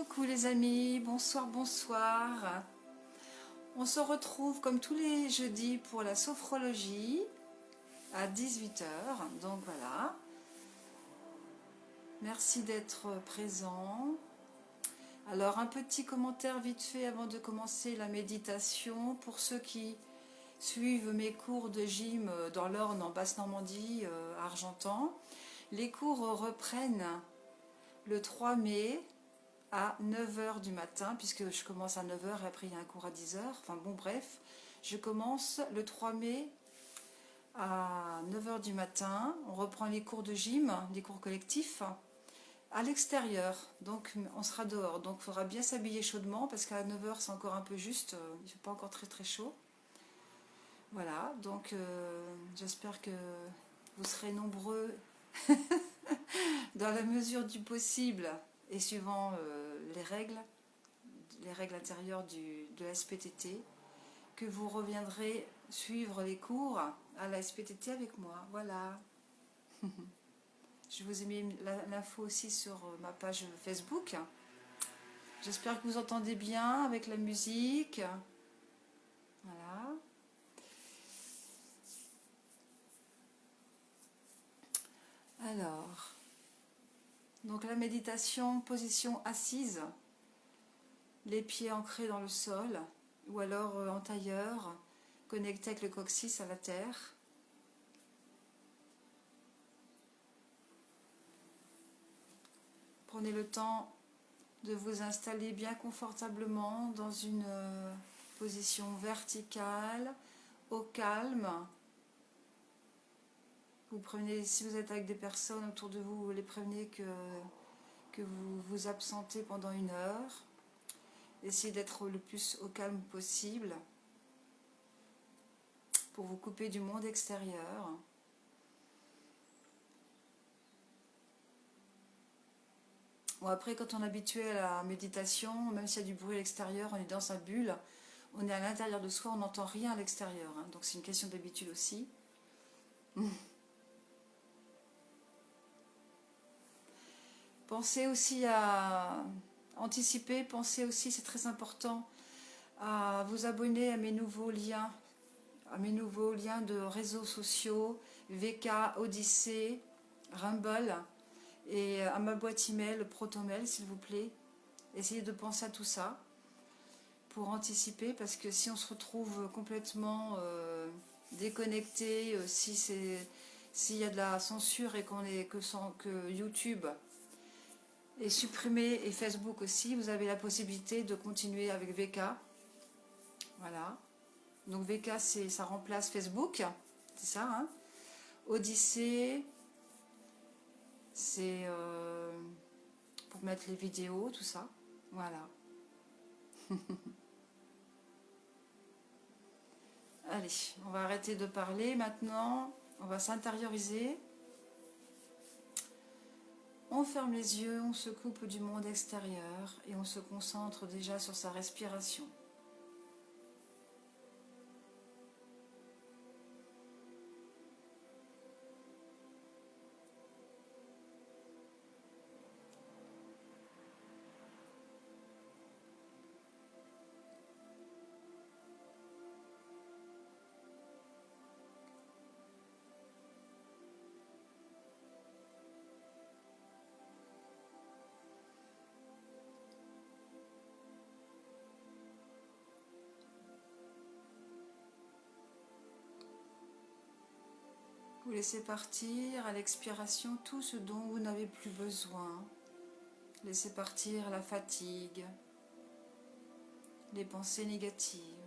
Coucou les amis, bonsoir, bonsoir. On se retrouve comme tous les jeudis pour la sophrologie à 18 h. Donc voilà. Merci d'être présent. Alors un petit commentaire vite fait avant de commencer la méditation. Pour ceux qui suivent mes cours de gym dans l'Orne, en Basse-Normandie, à Argentan, les cours reprennent le 3 mai à 9 h du matin, puisque je commence à 9 h et après il y a un cours à 10 h. Enfin bon, bref, je commence le 3 mai à 9 h du matin. On reprend les cours de gym, les cours collectifs, à l'extérieur. Donc on sera dehors. Donc il faudra bien s'habiller chaudement, parce qu'à 9 h c'est encore un peu juste, il ne fait pas encore très très chaud. Voilà, donc j'espère que vous serez nombreux dans la mesure du possible et suivant les règles intérieures de la SPTT, que vous reviendrez suivre les cours à la SPTT avec moi. Voilà. Je vous ai mis l'info aussi sur ma page Facebook. J'espère que vous entendez bien avec la musique. Voilà. Alors, donc la méditation, position assise, les pieds ancrés dans le sol, ou alors en tailleur, connecté avec le coccyx à la terre. Prenez le temps de vous installer bien confortablement dans une position verticale, au calme. Vous prenez, si vous êtes avec des personnes autour de vous, vous les prévenez que vous vous absentez pendant 1 heure. Essayez d'être le plus au calme possible pour vous couper du monde extérieur. Bon, après, quand on est habitué à la méditation, même s'il y a du bruit à l'extérieur, on est dans sa bulle, on est à l'intérieur de soi, on n'entend rien à l'extérieur. Donc c'est une question d'habitude aussi. Pensez aussi à anticiper, pensez aussi, c'est très important, à vous abonner à mes nouveaux liens de réseaux sociaux, VK, Odyssée, Rumble, et à ma boîte email, Protonmail, s'il vous plaît. Essayez de penser à tout ça pour anticiper, parce que si on se retrouve complètement déconnecté, s'il y a de la censure et que YouTube est supprimé, et Facebook aussi, vous avez la possibilité de continuer avec VK. Voilà. Donc VK, ça remplace Facebook, c'est ça, hein. Odyssée, c'est pour mettre les vidéos, tout ça. Voilà. Allez, on va arrêter de parler maintenant. On va s'intérioriser. On ferme les yeux, on se coupe du monde extérieur et on se concentre déjà sur sa respiration. Vous laissez partir à l'expiration tout ce dont vous n'avez plus besoin. Laissez partir la fatigue, les pensées négatives.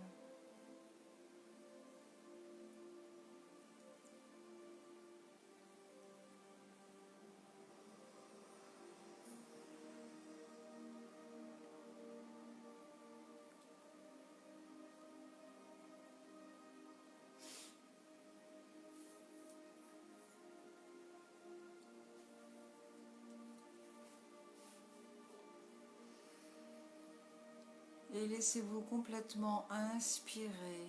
Et laissez-vous complètement inspirer.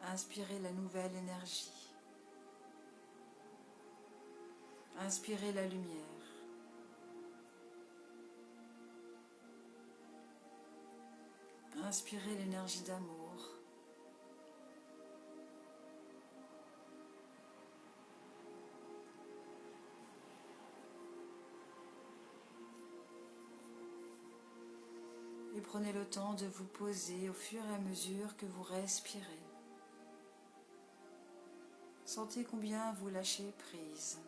Inspirez la nouvelle énergie. Inspirez la lumière. Inspirez l'énergie d'amour. Et prenez le temps de vous poser au fur et à mesure que vous respirez. Sentez combien vous lâchez prise.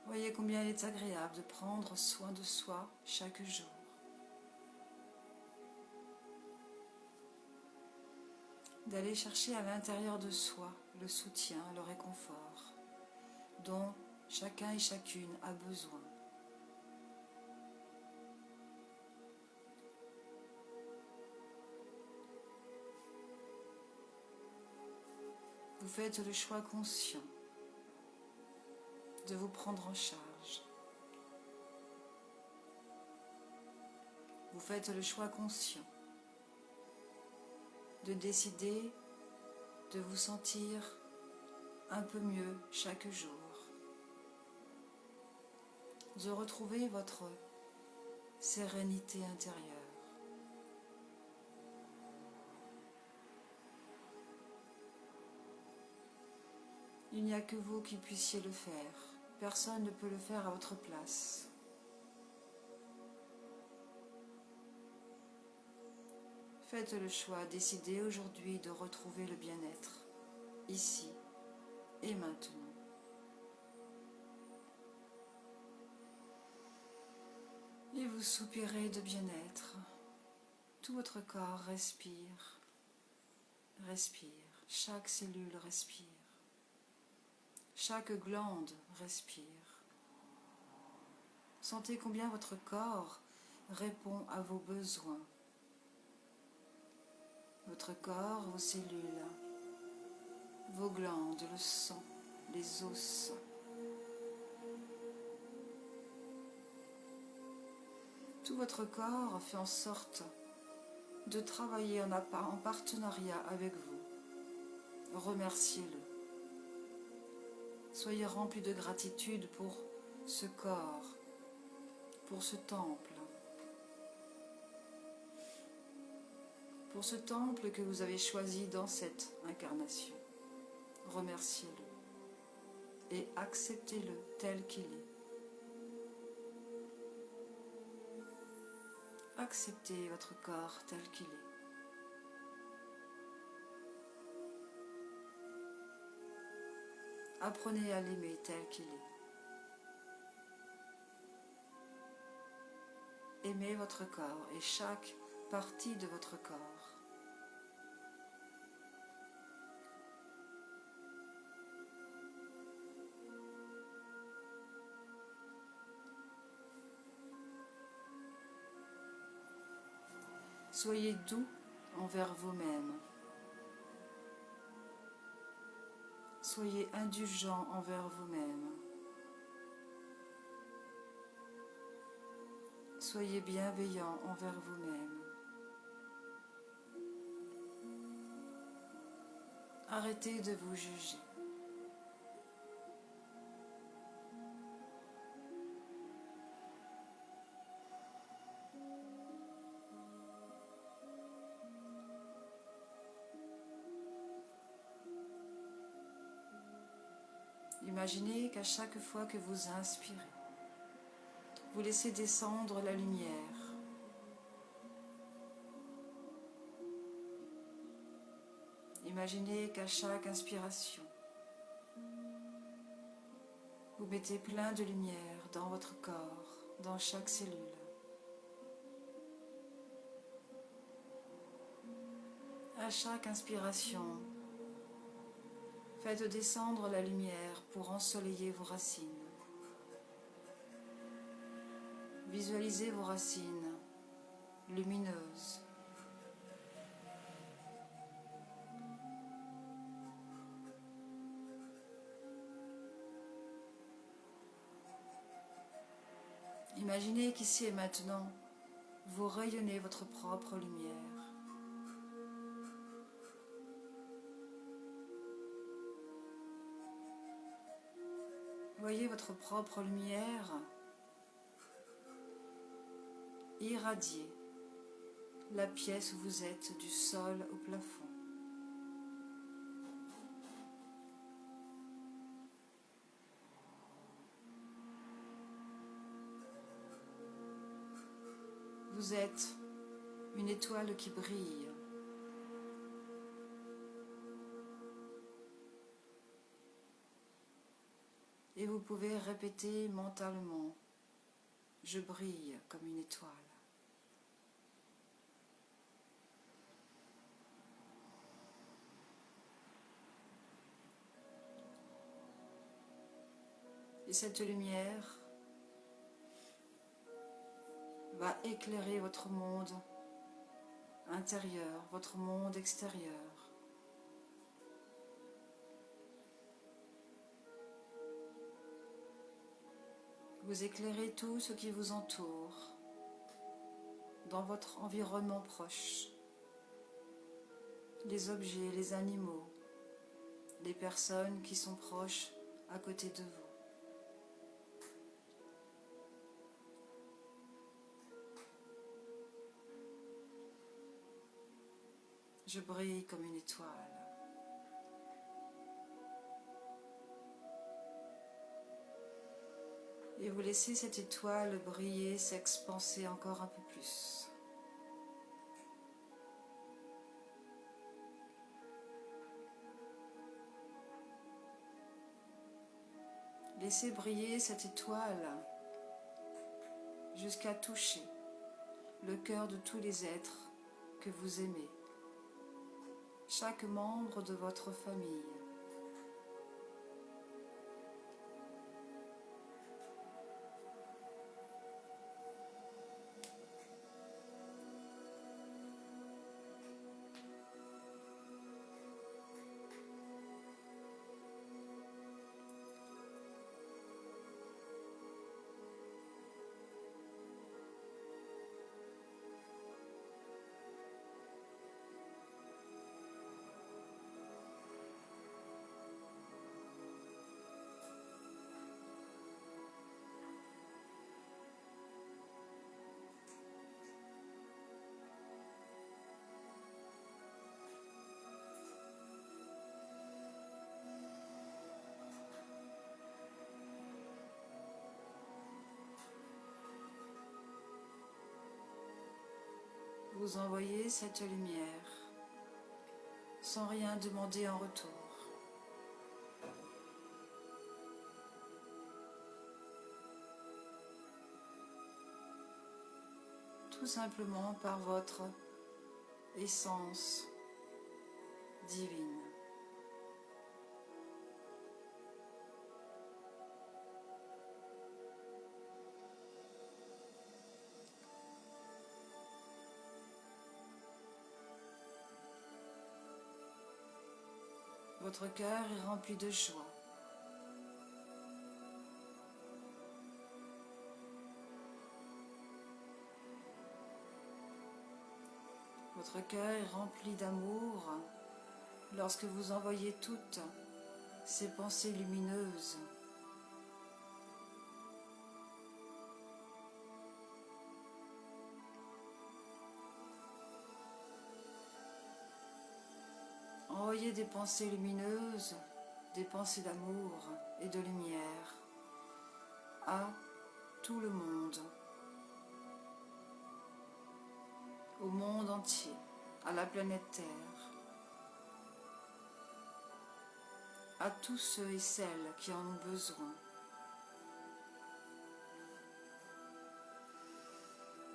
Voyez combien il est agréable de prendre soin de soi chaque jour. D'aller chercher à l'intérieur de soi le soutien, le réconfort dont chacun et chacune a besoin. Vous faites le choix conscient de vous prendre en charge. Vous faites le choix conscient de décider de vous sentir un peu mieux chaque jour, de retrouver votre sérénité intérieure. Il n'y a que vous qui puissiez le faire. Personne ne peut le faire à votre place. Faites le choix, décidez aujourd'hui de retrouver le bien-être, ici et maintenant. Et vous soupirez de bien-être. Tout votre corps respire, respire. Chaque cellule respire. Chaque glande respire. Sentez combien votre corps répond à vos besoins. Votre corps, vos cellules, vos glandes, le sang, les os. Tout votre corps fait en sorte de travailler en partenariat avec vous. Remerciez-le. Soyez remplis de gratitude pour ce corps, pour ce temple. Pour ce temple que vous avez choisi dans cette incarnation. Remerciez-le et acceptez-le tel qu'il est. Acceptez votre corps tel qu'il est. Apprenez à l'aimer tel qu'il est. Aimez votre corps et chaque partie de votre corps. Soyez doux envers vous-même. Soyez indulgent envers vous-même. Soyez bienveillant envers vous-même. Arrêtez de vous juger. Imaginez qu'à chaque fois que vous inspirez, vous laissez descendre la lumière. Imaginez qu'à chaque inspiration, vous mettez plein de lumière dans votre corps, dans chaque cellule. À chaque inspiration, faites descendre la lumière pour ensoleiller vos racines. Visualisez vos racines lumineuses. Imaginez qu'ici et maintenant, vous rayonnez votre propre lumière. Voyez votre propre lumière irradier la pièce où vous êtes, du sol au plafond. Vous êtes une étoile qui brille. Et vous pouvez répéter mentalement, je brille comme une étoile. Et cette lumière va éclairer votre monde intérieur, votre monde extérieur. Vous éclairez tout ce qui vous entoure dans votre environnement proche. Les objets, les animaux, les personnes qui sont proches à côté de vous. Je brille comme une étoile. Et vous laissez cette étoile briller, s'expanser encore un peu plus. Laissez briller cette étoile jusqu'à toucher le cœur de tous les êtres que vous aimez, chaque membre de votre famille. Vous envoyez cette lumière sans rien demander en retour. Tout simplement par votre essence divine. Votre cœur est rempli de joie. Votre cœur est rempli d'amour lorsque vous envoyez toutes ces pensées lumineuses. Envoyez des pensées lumineuses, des pensées d'amour et de lumière à tout le monde, au monde entier, à la planète Terre, à tous ceux et celles qui en ont besoin,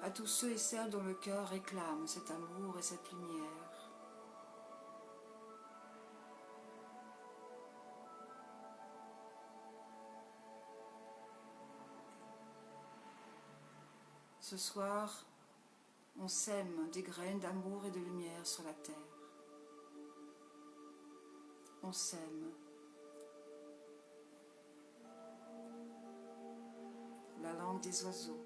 à tous ceux et celles dont le cœur réclame cet amour et cette lumière. Ce soir, on sème des graines d'amour et de lumière sur la terre. On sème la langue des oiseaux.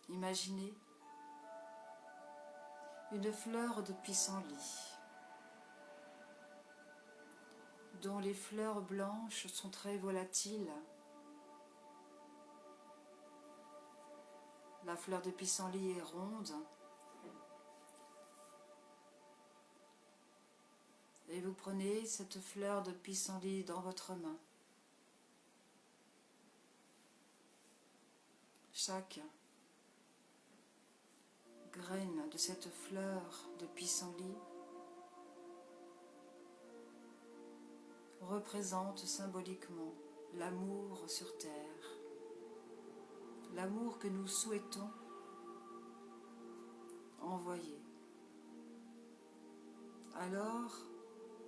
Imaginez une fleur de pissenlit, dont les fleurs blanches sont très volatiles. La fleur de pissenlit est ronde et vous prenez cette fleur de pissenlit dans votre main. Chaque graine de cette fleur de pissenlit représente symboliquement l'amour sur terre, l'amour que nous souhaitons envoyer. Alors,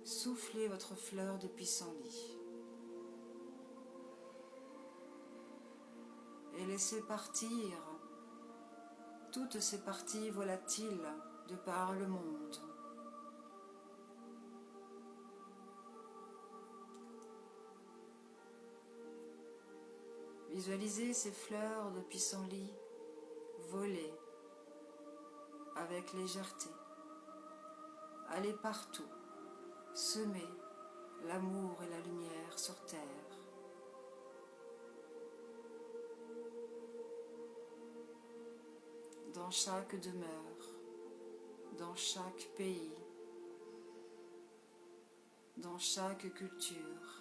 soufflez votre fleur de pissenlit et laissez partir toutes ces parties volatiles de par le monde. Visualisez ces fleurs de pissenlit voler avec légèreté, aller partout, semer l'amour et la lumière sur terre. Dans chaque demeure, dans chaque pays, dans chaque culture.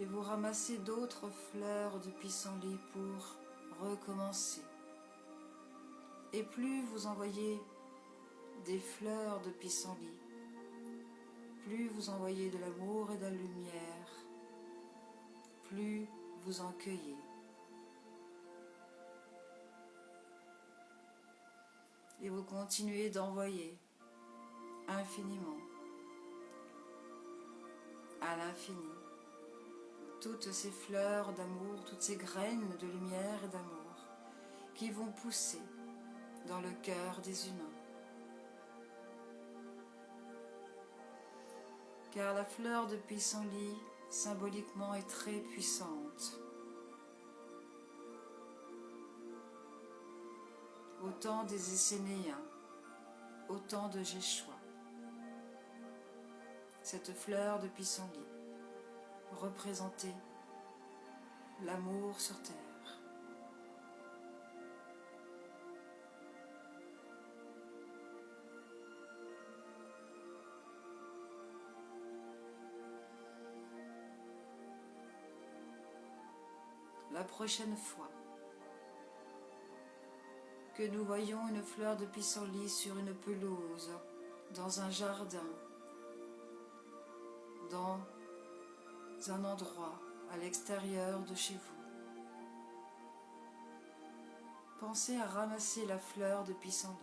Et vous ramassez d'autres fleurs de pissenlit pour recommencer. Et plus vous envoyez des fleurs de pissenlit, plus vous envoyez de l'amour et de la lumière, plus vous en cueillez. Et vous continuez d'envoyer infiniment, à l'infini, toutes ces fleurs d'amour, toutes ces graines de lumière et d'amour qui vont pousser dans le cœur des humains. Car la fleur de pissenlit, symboliquement, est très puissante. Au temps des Essénéens, au temps de Jéchoua, cette fleur de pissenlit représentait l'amour sur terre. La prochaine fois que nous voyons une fleur de pissenlit sur une pelouse, dans un jardin, dans un endroit à l'extérieur de chez vous, pensez à ramasser la fleur de pissenlit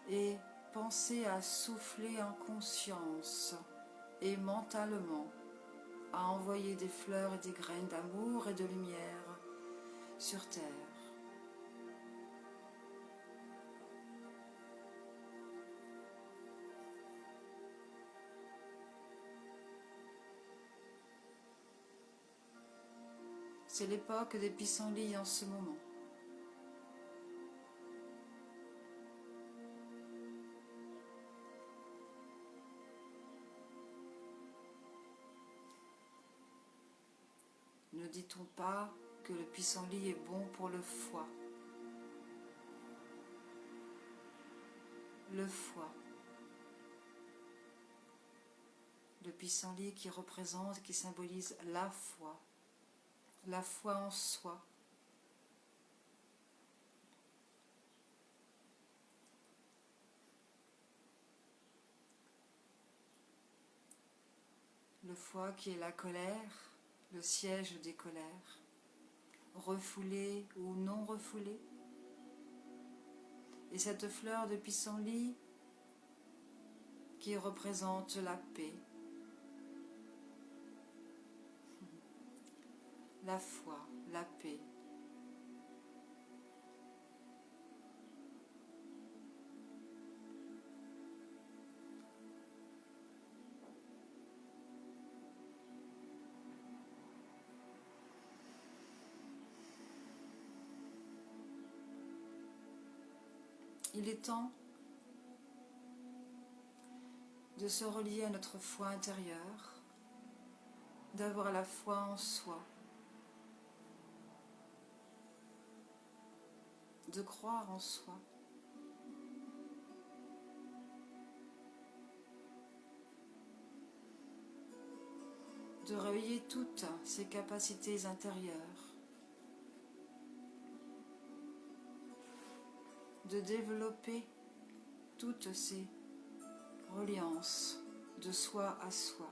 et pensez à souffler en conscience et mentalement à envoyer des fleurs et des graines d'amour et de lumière sur terre. C'est l'époque des pissenlits en ce moment. Ne dit-on pas que le pissenlit est bon pour le foie? Le foie. Le pissenlit qui représente, qui symbolise la foi en soi. Le foie qui est la colère, le siège des colères, refoulée ou non refoulée. Et cette fleur de pissenlit qui représente la paix. la foi, la paix. Il est temps de se relier à notre foi intérieure, d'avoir la foi en soi, de croire en soi. De réveiller toutes ses capacités intérieures, de développer toutes ces reliances de soi à soi.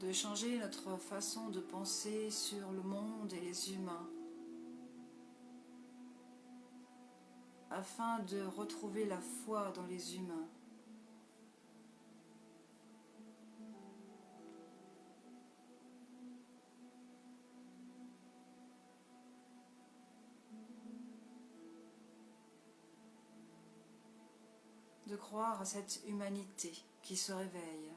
De changer notre façon de penser sur le monde et les humains, afin de retrouver la foi dans les humains. De croire à cette humanité qui se réveille.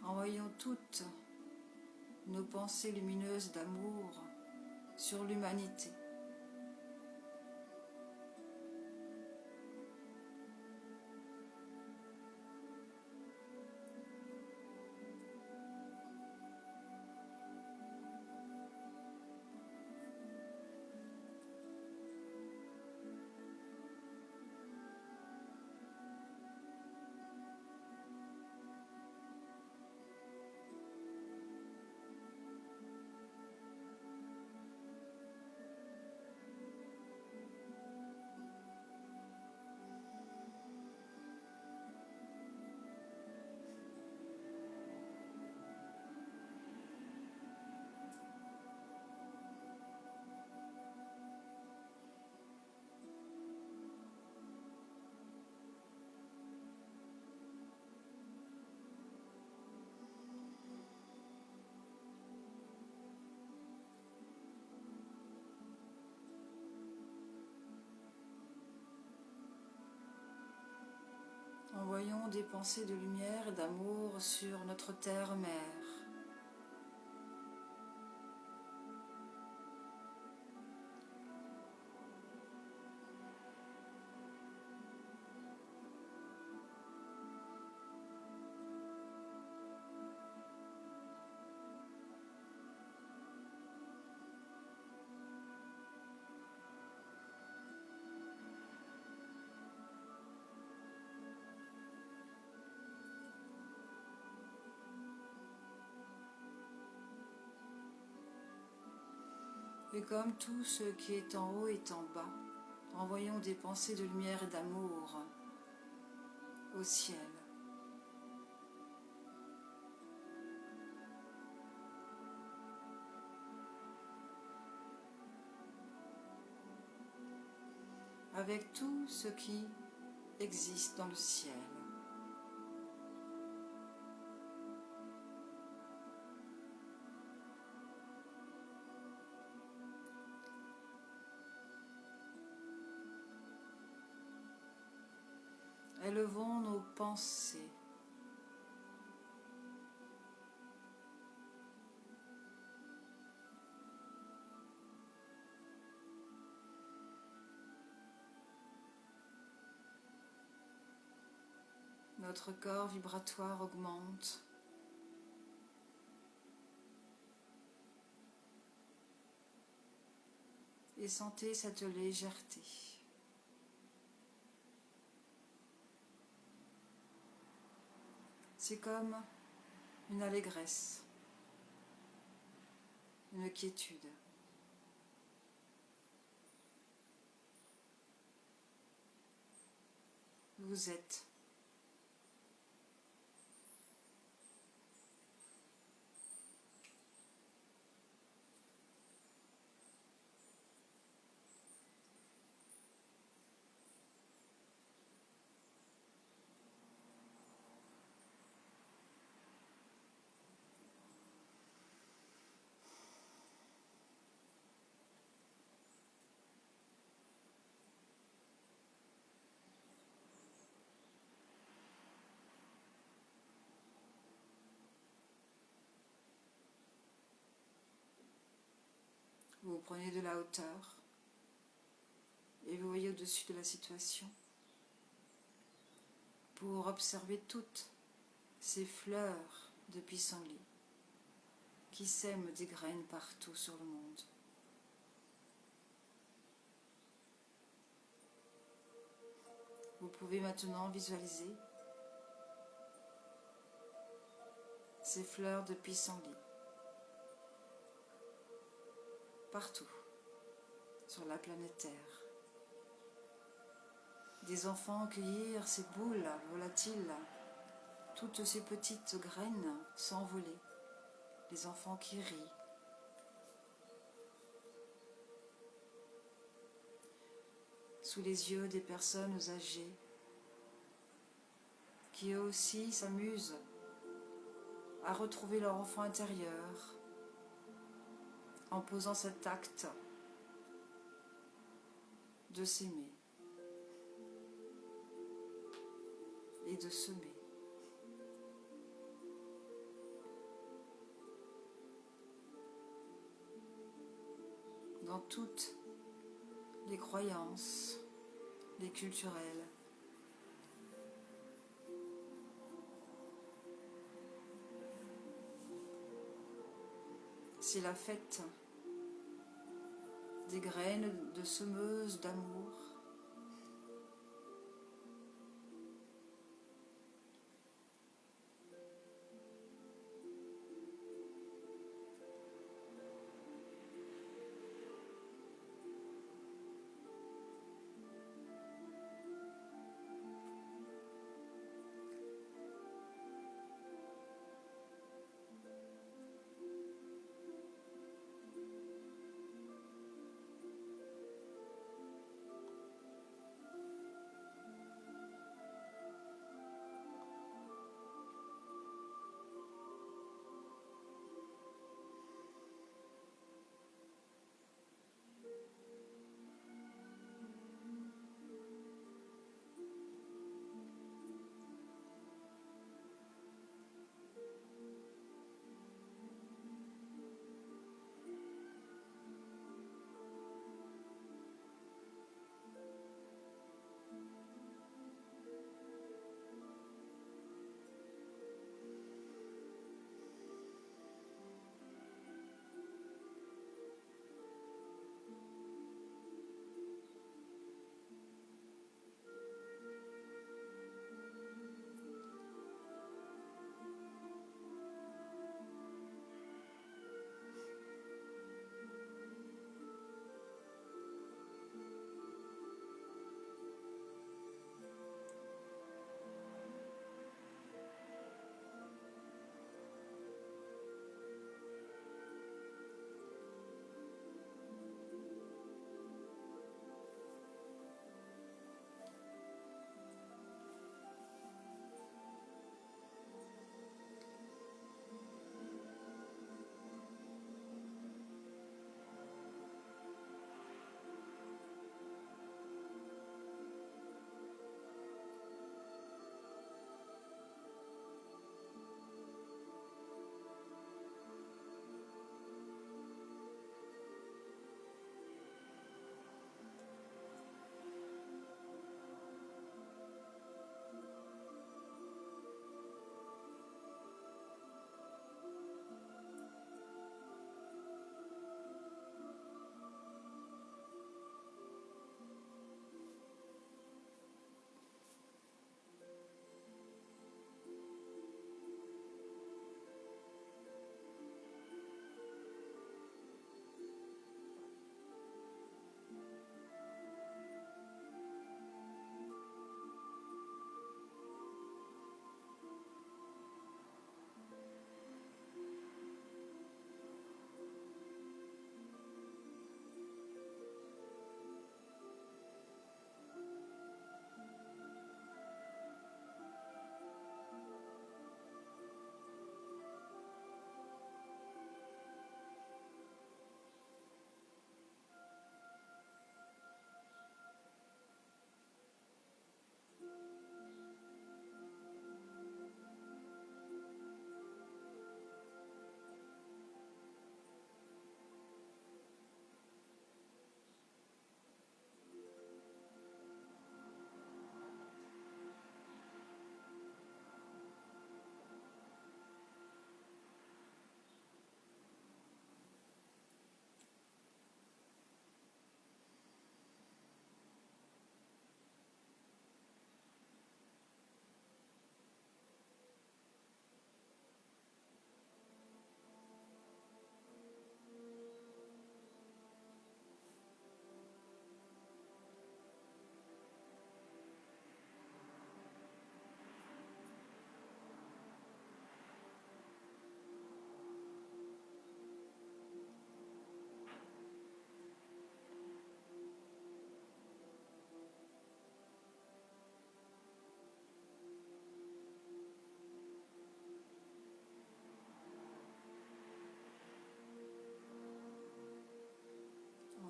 Envoyons toutes nos pensées lumineuses d'amour sur l'humanité. Envoyons des pensées de lumière et d'amour sur notre terre-mère. Et comme tout ce qui est en haut est en bas, envoyons des pensées de lumière et d'amour au ciel. Avec tout ce qui existe dans le ciel. Élevons nos pensées votre corps vibratoire augmente. Et sentez cette légèreté. C'est comme une allégresse, une quiétude. Vous êtes. Vous prenez de la hauteur et vous voyez au-dessus de la situation pour observer toutes ces fleurs de pissenlit qui sèment des graines partout sur le monde. Vous pouvez maintenant visualiser ces fleurs de pissenlit partout sur la planète Terre. Des enfants cueillir ces boules volatiles, toutes ces petites graines s'envoler. Les enfants qui rient. Sous les yeux des personnes âgées qui eux aussi s'amusent à retrouver leur enfant intérieur en posant cet acte de s'aimer et de semer. Dans toutes les croyances, les culturelles, c'est la fête des graines de semeuses d'amour.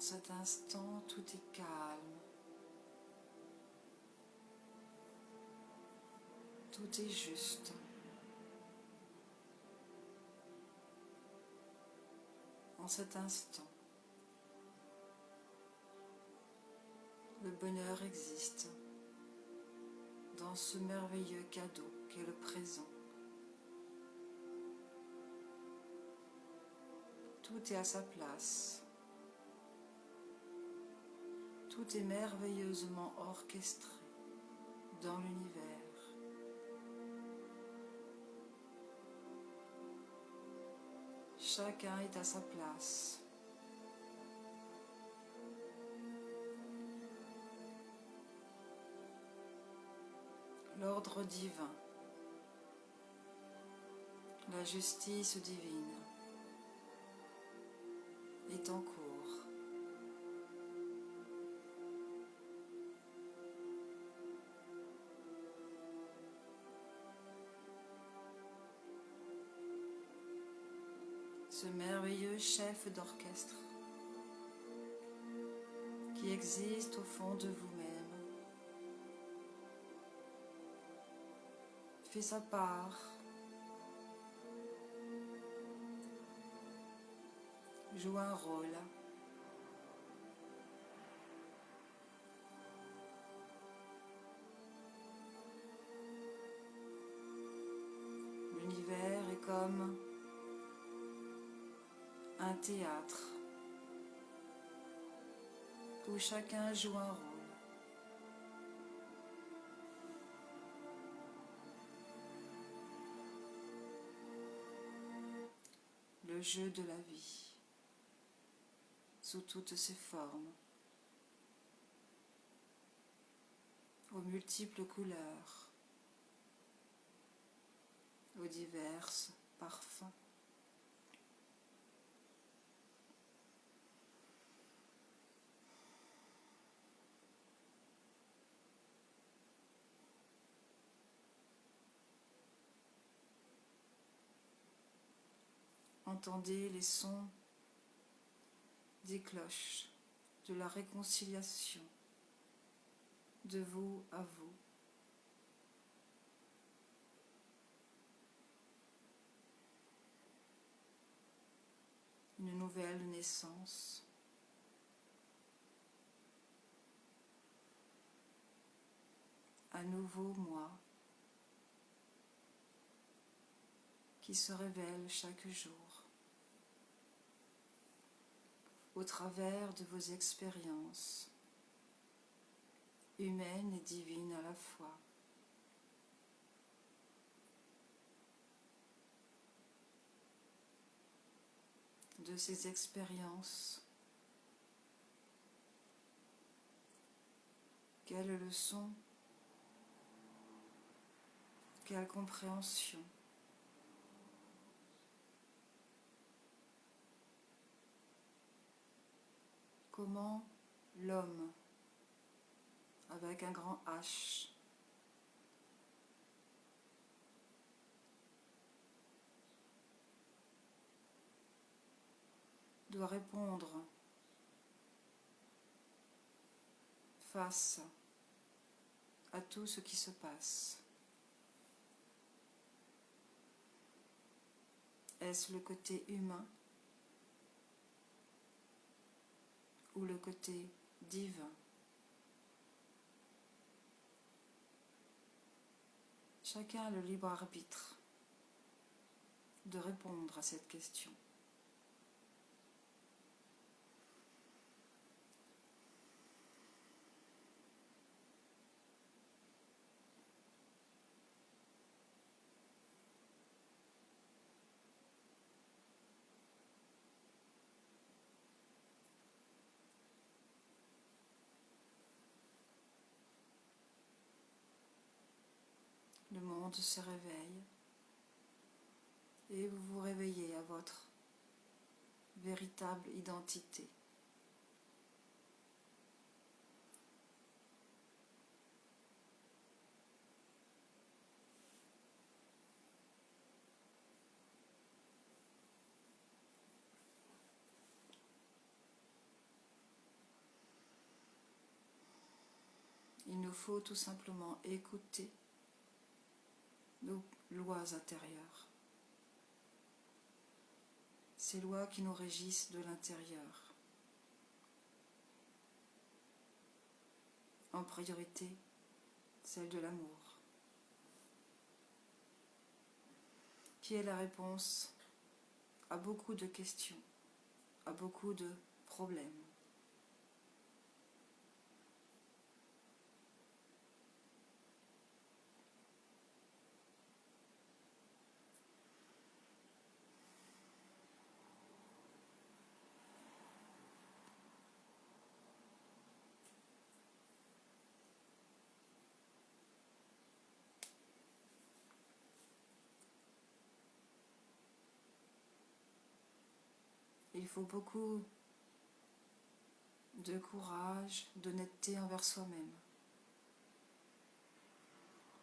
cet instant, tout est calme, tout est juste. En cet instant, le bonheur existe dans ce merveilleux cadeau qu'est le présent. Tout est à sa place. Tout est merveilleusement orchestré dans l'univers. Chacun est à sa place. L'ordre divin, la justice divine est en cours. Ce merveilleux chef d'orchestre qui existe au fond de vous-même fait sa part, joue un rôle. L'univers est comme un théâtre où chacun joue un rôle. Le jeu de la vie, sous toutes ses formes, aux multiples couleurs, aux divers parfums. Entendez les sons des cloches de la réconciliation de vous à vous. Une nouvelle naissance. Un nouveau moi qui se révèle chaque jour au travers de vos expériences humaines et divines à la fois. De ces expériences, quelle leçon, quelle compréhension. Comment l'homme, avec un grand H, doit répondre face à tout ce qui se passe. Est-ce le côté humain ou le côté divin? Chacun a le libre arbitre de répondre à cette question. Le monde se réveille et vous vous réveillez à votre véritable identité. nous faut tout simplement écouter nos lois intérieures, ces lois qui nous régissent de l'intérieur. En priorité, celle de l'amour, qui est la réponse à beaucoup de questions, à beaucoup de problèmes. Il faut beaucoup de courage, d'honnêteté envers soi-même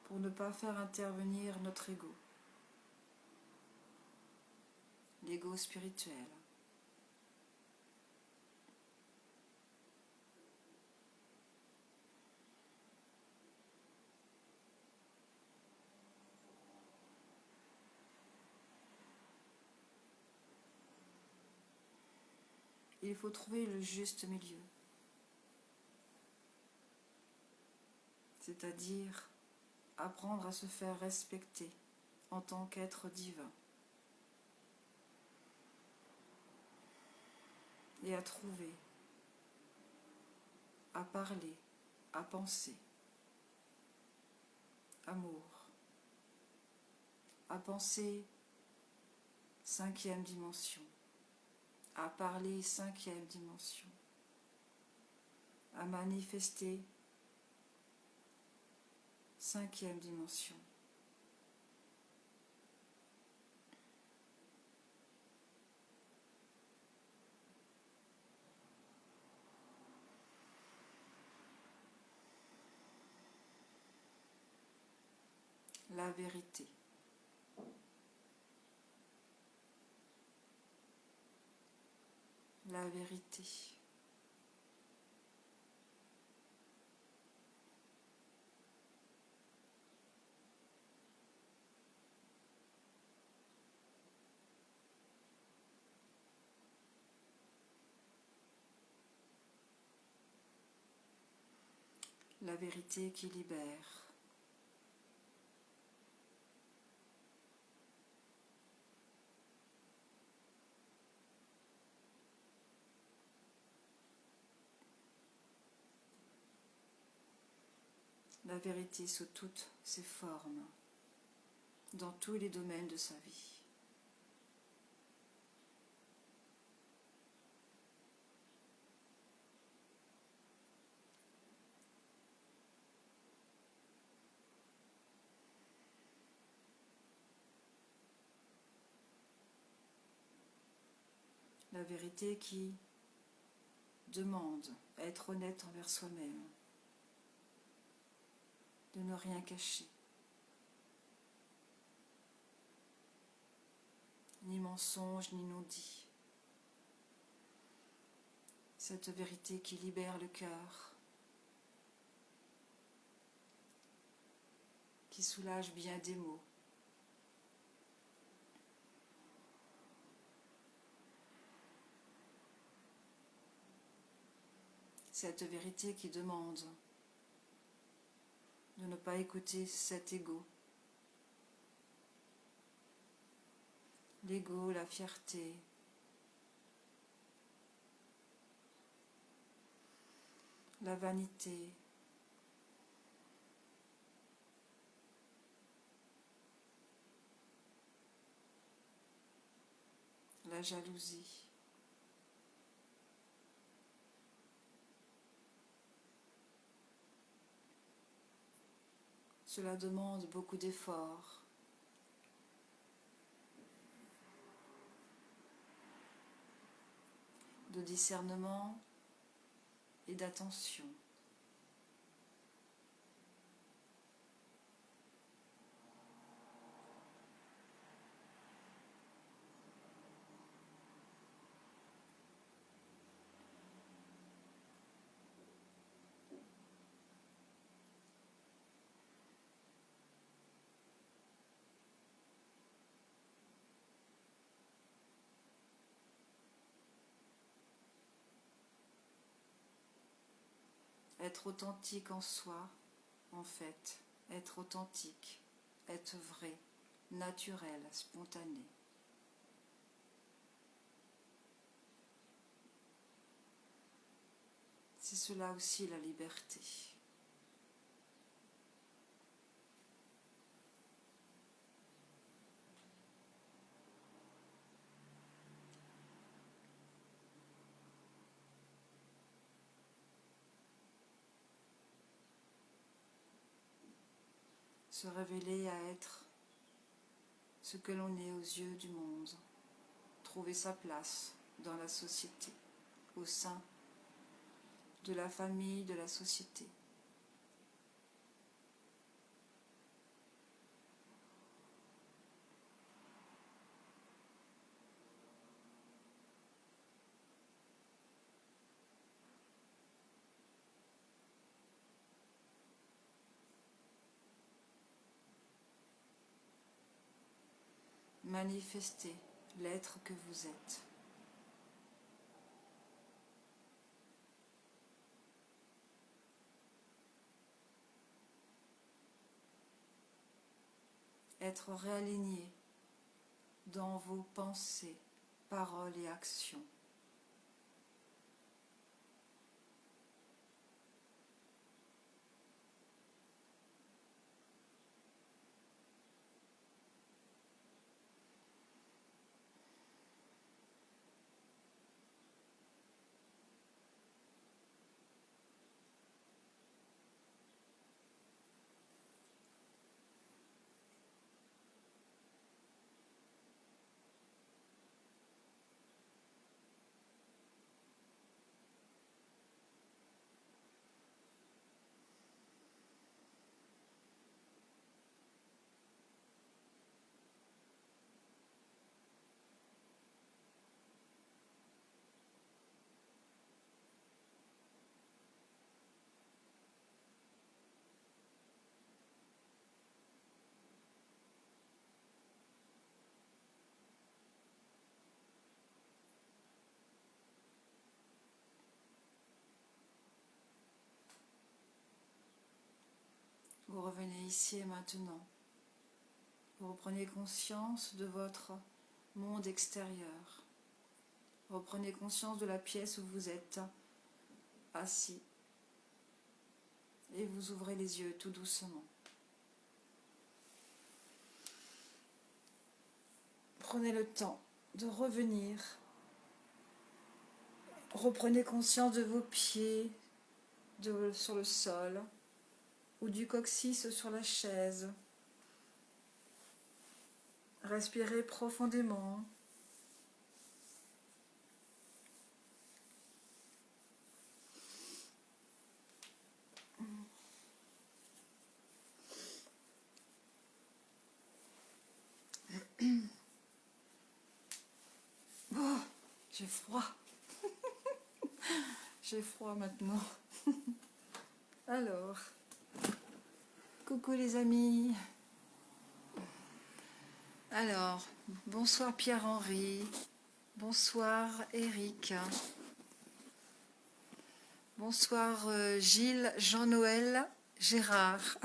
pour ne pas faire intervenir notre ego, l'ego spirituel. Il faut trouver le juste milieu, c'est-à-dire apprendre à se faire respecter en tant qu'être divin et à trouver, à parler, à penser amour, à penser cinquième dimension, à parler cinquième dimension, à manifester cinquième dimension. La vérité. La vérité. La vérité qui libère. La vérité sous toutes ses formes, dans tous les domaines de sa vie. La vérité qui demande à être honnête envers soi-même, de ne rien cacher, ni mensonge, ni non-dit. Cette vérité qui libère le cœur, qui soulage bien des maux. Cette vérité qui demande de ne pas écouter cet ego. L'ego, la fierté, la vanité, la jalousie. Cela demande beaucoup d'efforts, de discernement et d'attention. être authentique en soi, en fait, être authentique, être vrai, naturel, spontané. C'est cela aussi la liberté. Se révéler à être ce que l'on est aux yeux du monde, trouver sa place dans la société, au sein de la famille, de la société. Manifester l'être que vous êtes. Être réaligné dans vos pensées, paroles et actions. Vous revenez ici et maintenant. Vous reprenez conscience de votre monde extérieur. Vous reprenez conscience de la pièce où vous êtes assis. Et vous ouvrez les yeux tout doucement. Prenez le temps de revenir. Reprenez conscience de vos pieds sur le sol ou du coccyx sur la chaise. Respirez profondément. Oh, j'ai froid. J'ai froid maintenant. Alors, coucou les amis. Alors, bonsoir Pierre-Henri. Bonsoir Eric. Bonsoir Gilles, Jean-Noël, Gérard.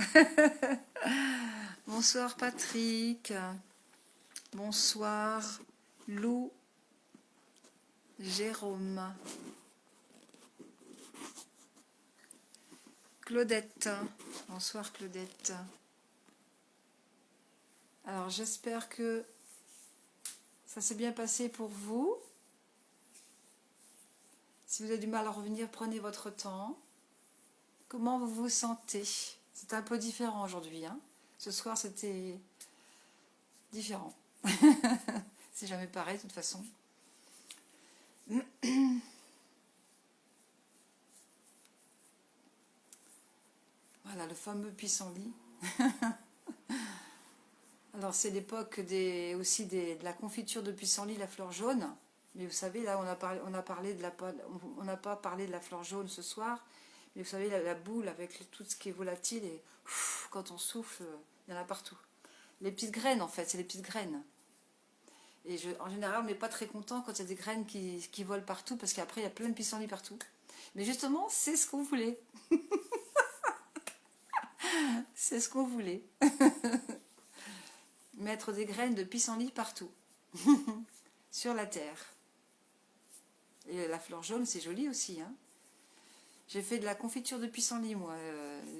Bonsoir Patrick. Bonsoir Lou, Jérôme. Claudette. Bonsoir Claudette. Alors j'espère que ça s'est bien passé pour vous. Si vous avez du mal à revenir, prenez votre temps. Comment vous vous sentez? C'est un peu différent aujourd'hui. Hein. Ce soir, c'était différent. C'est jamais pareil, de toute façon. Voilà, le fameux pissenlit. Alors, c'est l'époque aussi de la confiture de pissenlit, la fleur jaune. Mais vous savez, là, on n'a pas parlé de la fleur jaune ce soir. Mais vous savez, la boule avec tout ce qui est volatile, et quand on souffle, il y en a partout. Les petites graines, en fait, c'est les petites graines. Et en général, on n'est pas très content quand il y a des graines qui volent partout, parce qu'après, il y a plein de pissenlits partout. Mais justement, c'est ce qu'on voulait. C'est ce qu'on voulait. Mettre des graines de pissenlit partout. Sur la terre. Et la fleur jaune, c'est joli aussi. Hein. J'ai fait de la confiture de pissenlit, moi,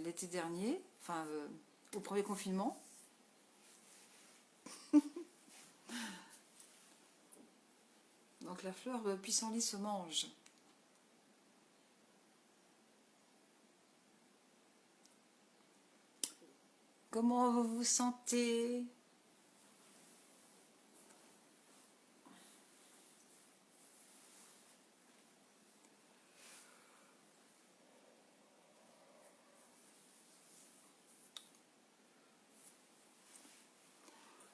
l'été dernier. Enfin, au premier confinement. Donc la fleur de pissenlit se mange. Comment vous vous sentez?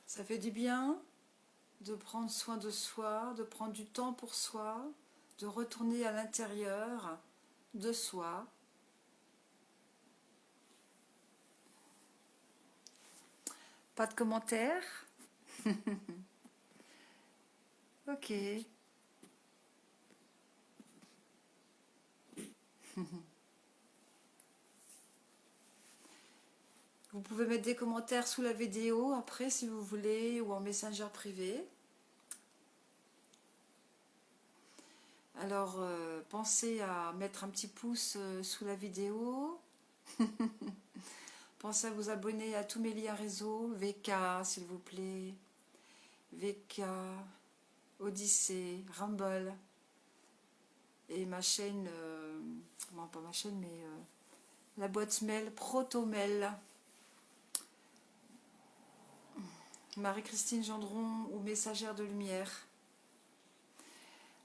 Ça fait du bien de prendre soin de soi, de prendre du temps pour soi, de retourner à l'intérieur de soi. Pas de commentaires? Ok. Vous pouvez mettre des commentaires sous la vidéo après si vous voulez ou en messenger privé. Alors pensez à mettre un petit pouce sous la vidéo. Pensez à vous abonner à tous mes liens réseaux. VK s'il vous plaît. VK, Odyssée, Rumble. Et ma chaîne, non pas ma chaîne mais la boîte mail Protomel. Marie-Christine Gendron ou Messagère de Lumière.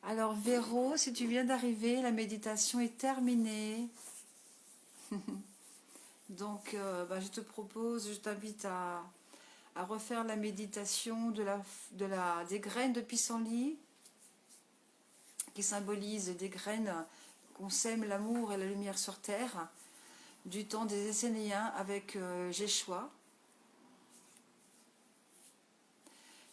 Alors Véro, si tu viens d'arriver, la méditation est terminée. Donc je te propose, je t'invite à refaire la méditation des graines de pissenlit qui symbolisent des graines qu'on sème l'amour et la lumière sur terre du temps des Essénéens avec Jéchoua.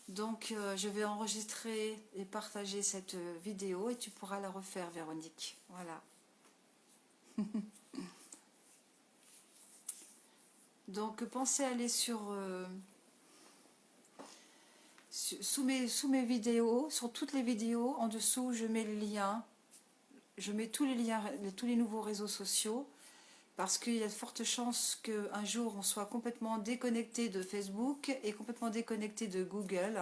Donc je vais enregistrer et partager cette vidéo et tu pourras la refaire, Véronique. Voilà. Donc pensez à aller sous mes vidéos, sur toutes les vidéos, en dessous je mets les liens. Je mets tous les liens, tous les nouveaux réseaux sociaux. Parce qu'il y a de fortes chances qu'un jour on soit complètement déconnecté de Facebook et complètement déconnecté de Google.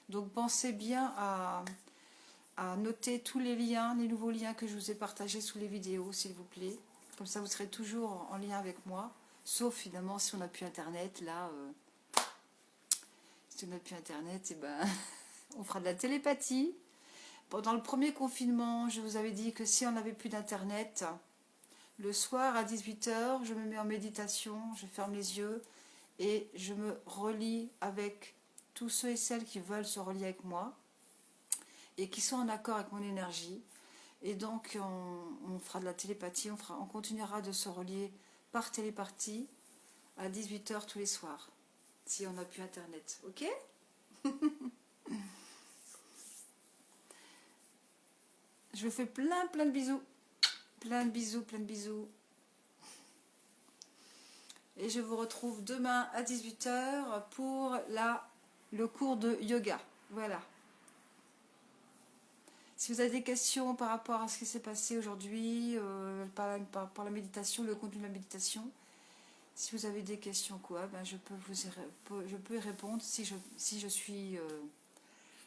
Donc pensez bien à noter tous les liens, les nouveaux liens que je vous ai partagés sous les vidéos, s'il vous plaît. Comme ça vous serez toujours en lien avec moi. Sauf évidemment si on n'a plus internet, là, si on n'a plus internet, et ben, on fera de la télépathie. Pendant le premier confinement, je vous avais dit que si on n'avait plus d'internet, le soir à 18h, je me mets en méditation, je ferme les yeux et je me relie avec tous ceux et celles qui veulent se relier avec moi et qui sont en accord avec mon énergie. Et donc on fera de la télépathie, on continuera de se relier par télépathie à 18h tous les soirs, si on n'a plus internet, ok? Je vous fais plein de bisous. Plein de bisous, plein de bisous. Et je vous retrouve demain à 18h pour le cours de yoga. Voilà. Si vous avez des questions par rapport à ce qui s'est passé aujourd'hui, par la méditation, le contenu de la méditation, si vous avez des questions je peux y répondre si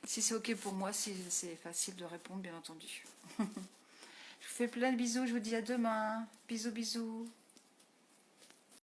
c'est ok pour moi, si c'est facile de répondre, bien entendu. Je vous fais plein de bisous, je vous dis à demain. Bisous, bisous.